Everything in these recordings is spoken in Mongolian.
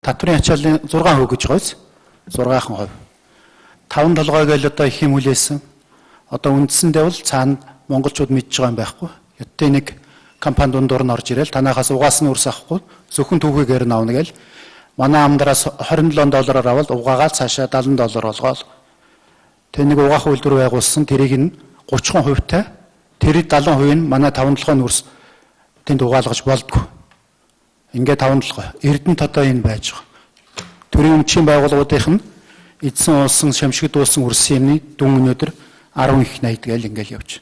татварын ачааллын 6% гэж байгаач. 6%. 5 толгой гээл одоо их юм хүлээсэн. Одоо үндсэндээ бол цаана монголчууд мэдж байгаа юм байхгүй. Яттай нэг компани дундуур нь орж ирэл танахаас угаасны үрс авахгүй зөвхөн түүхийгээр нь авна гээл манай амдараас $27 аваад угаагаад цаашаа $70 болгоол. Тэг нэг угаах үйлдвэр байгуулсан тэрийг нь 30% та тэр 70% нь манай 5-7 үрс тэнд угаалгаж болдгоо. Ингээ 5-7 Эрдэнэт одоо энэ байж байгаа. Төрийн өмчийн байгууллагуудынх нь эдсэн уулсан шамшигдуулсан үрсийн дүн өнөөдөр 10 их 80 гээл ингээл явж.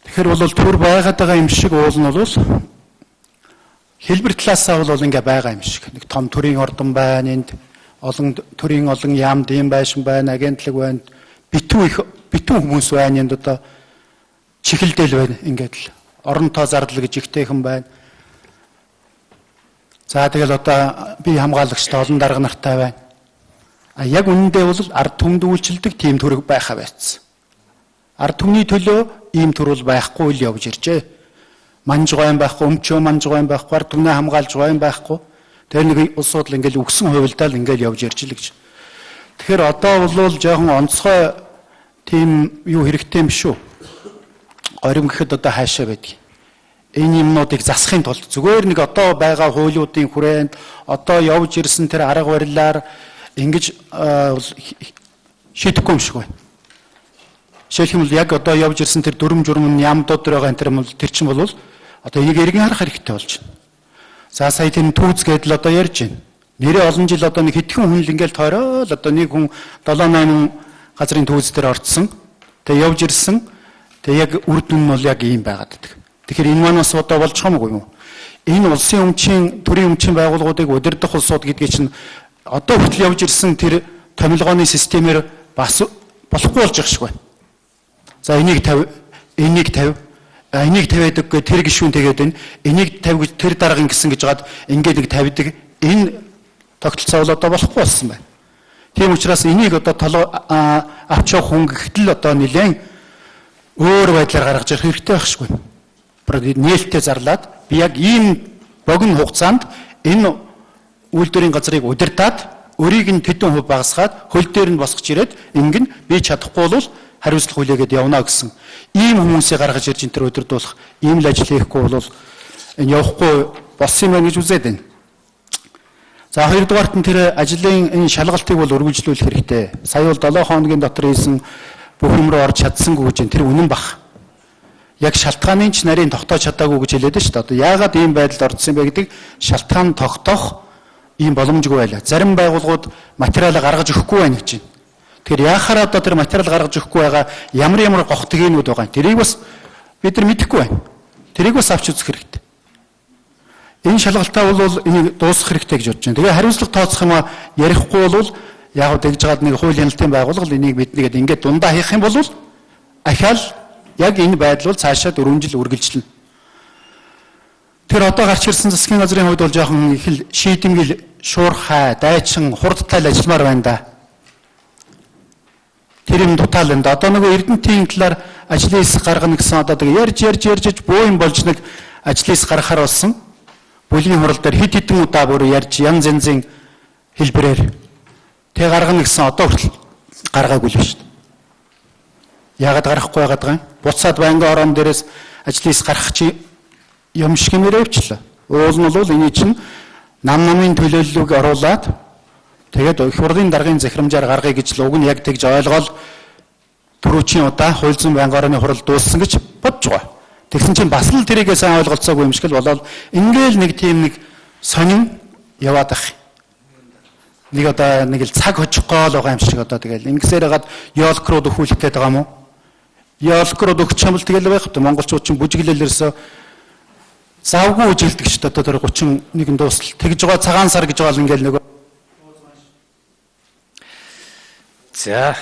Тэгэхээр бол төр байгаад байгаа юм шиг уул нь бол хэлбэр талаасаа бол ингээ байгаа юм шиг. Нэг том төрийн ордон байна, энд олон төрийн олон яамд юм байшин байна, агентлаг байна, битүү хүмүүс байна, энд одоо чихэлдэл байна ингээд л оронтой зардал гэж ихтэйхэн байна. За тэгэл одоо би хамгаалагчтай олон дарга нартай байна. А яг үнэндээ бол ард түмэнд үйлчилдэг тийм төрөг байхаа байцсан. Ард түмний төлөө ийм төрөл байхгүй л явж иржээ. Манж гойн байхгүй, өмчөө манж гойн байхгүй, ард түмнээ хамгаалж гойн байхгүй. Тэр нэг улс судал ингээл өгсөн хувилдаал ингээл явж ирж л гэж. Тэгэхээр одоо бол жоохон онцгой тийм юу хэрэгтэй юм шүү. Горим гэхэд одоо хаашаа байдгийг. Энэ юмнуудыг засахын тулд зүгээр нэг одоо байгаа хуулиудын хүрээнд одоо явж ирсэн тэр арга барилаар ингэж шийдэхгүй юм шиг байна. Жишээлбэл яг одоо явж ирсэн тэр дүрм журм яамдууд байгаа энэ тэр чинь бол одоо энийг эргэн харах хэрэгтэй болж байна. За сая тэр түүз гэдэл одоо ярьж байна. Нэрээ олон жил одоо нэг хэдхэн хүн л ингээл тойроо л одоо нэг хүн 7-8 газрын түүз дээр орцсон. Тэгээ явж ирсэн. Тэгээ яг үр дүн нь бол яг ийм байгаад байдаг. Тэгэхээр энэ манаас одоо болж хамаагүй юм уу? Энэ улсын өмчийн төрийн өмчийн байгууллагуудыг удирдах улсууд гэдгийг чинь одоо хүртэл явж ирсэн тэр томилгооны системээр бас болохгүй болж байгаа шиг байна. За энийг 50, энийг 50, энийг 50 гэдэг тэр гишүүн тэгээд байна. Энийг 50 гэж тэр дарга ингэсэн гэж жаад ингээд нэг 50-даг энэ тогтолцоо бол одоо болохгүй болсон байна. Тийм учраас энийг одоо авч явах хүн гэхтэл одоо нэлээд өөр байдлаар гаргаж ирэх хэрэгтэй байх шиг байна. Нээлттэй зарлаад би яг ийм богино хугацаанд энэ үйлдвэрийн газрыг удирдаад өрийг нь тэдэн хувь багасгаад хөл дээр нь босгож ирээд ингэн би чадахгүй бол хариуцлага хүлээгээд явна гэсэн ийм хүмүүсийг гаргаж ирж энэ төр удирдуулах ийм л ажил хийхгүй бол энэ явахгүй болсон юм байна гэж үзээд байна. За хоёрдугаарт нь тэр ажлын энэ шалгалтыг бол үргэлжлүүлэх хэрэгтэй. Сая бол 7 хоногийн дотор хийсэн бүх юм руу орж чадсангүй гэж тэр үнэн бах. Яг шалтгааны ч нарийн тогтоож чадаагүй гэж хэлээд шүү дээ. Одоо яагаад ийм байдалд орсон бэ гэдэг шалтгаан тогтоох ийм боломжгүй байлаа. Зарим байгууллагууд материалаа гаргаж өгөхгүй байна гэж байна. Тэгэхээр яахаараа одоо тэр материал гаргаж өгөхгүй байгаа ямар гохтгийнүүд байгаа юм. Тэрийг бас бид нар мэдэхгүй байна. Тэрийг бас авч үзэх хэрэгтэй. Энэ шалгалтаа бол энийг дуусгах хэрэгтэй гэж бодож байна. Тэгээ хариуцлага тооцох юм ярихгүй бол яг тэгж гад нэг хууль хяналтын байгууллага энийг биднийгээд ингээд дундаа хийх юм бол ахаал яг энэ байдал бол цаашаа 4 жил үргэлжлэнэ. Тэр одоо гарч ирсэн засгийн газрын хувьд бол жоохон их л шийдэмгэл шуурхай, дайчин, хурдтай л ажилламаар байна да. Тэр юм дутаал энэ. Одоо нөгөө Эрдэнэтийн талаар ажлын хэсэг гаргана гэсэн одоо ярьж буу юм болж нэг ажлын хэсэг гаргахаар болсон. Бүлгийн хурал дээр хэд хэдэн удаа бүр ярьж янз янзын хэлбэрээр тэг гаргана гэсэн одоо хүртэл гаргаагүй л шүү дээ. Яагаад гарахгүй байгаад байгаа юм? Буцаад байнгын орон дээрээс ажлын хэсэг гаргах чи юм шиг юмэрээ явчлаа. Уул нь бол энэ чинь намын төлөөллөгийг оруулаад тэгээд их хурлын даргын захирамжаар гаргая гэж л уг нь яг тэгж ойлгоол түрүүчийн удаа хууль зүйн байнгын орны хурал дууссан гэж бодож байгаа. Тэгсэн чинь бас л тэрийгээ сайн ойлголцоогүй юм шиг л болоод ингээл нэг тийм нэг сонин яваад ах. Нэг одоо нэг л цаг хожих гол байгаа юм шиг одоо тэгэл ингэсээр хагаад ёолк руу дөхүүлэх гээд байгаа юм уу? Ёолк руу дөхчих юм бол тэгэл байх хэвээр монголчууд чинь бүжиглэлээрсөө завгүй үжилдэг шүү дээ. Одоо тэр 31 дуустал тэгж байгаа цагаан сар гэж байгаа л ингээл нөгөө. За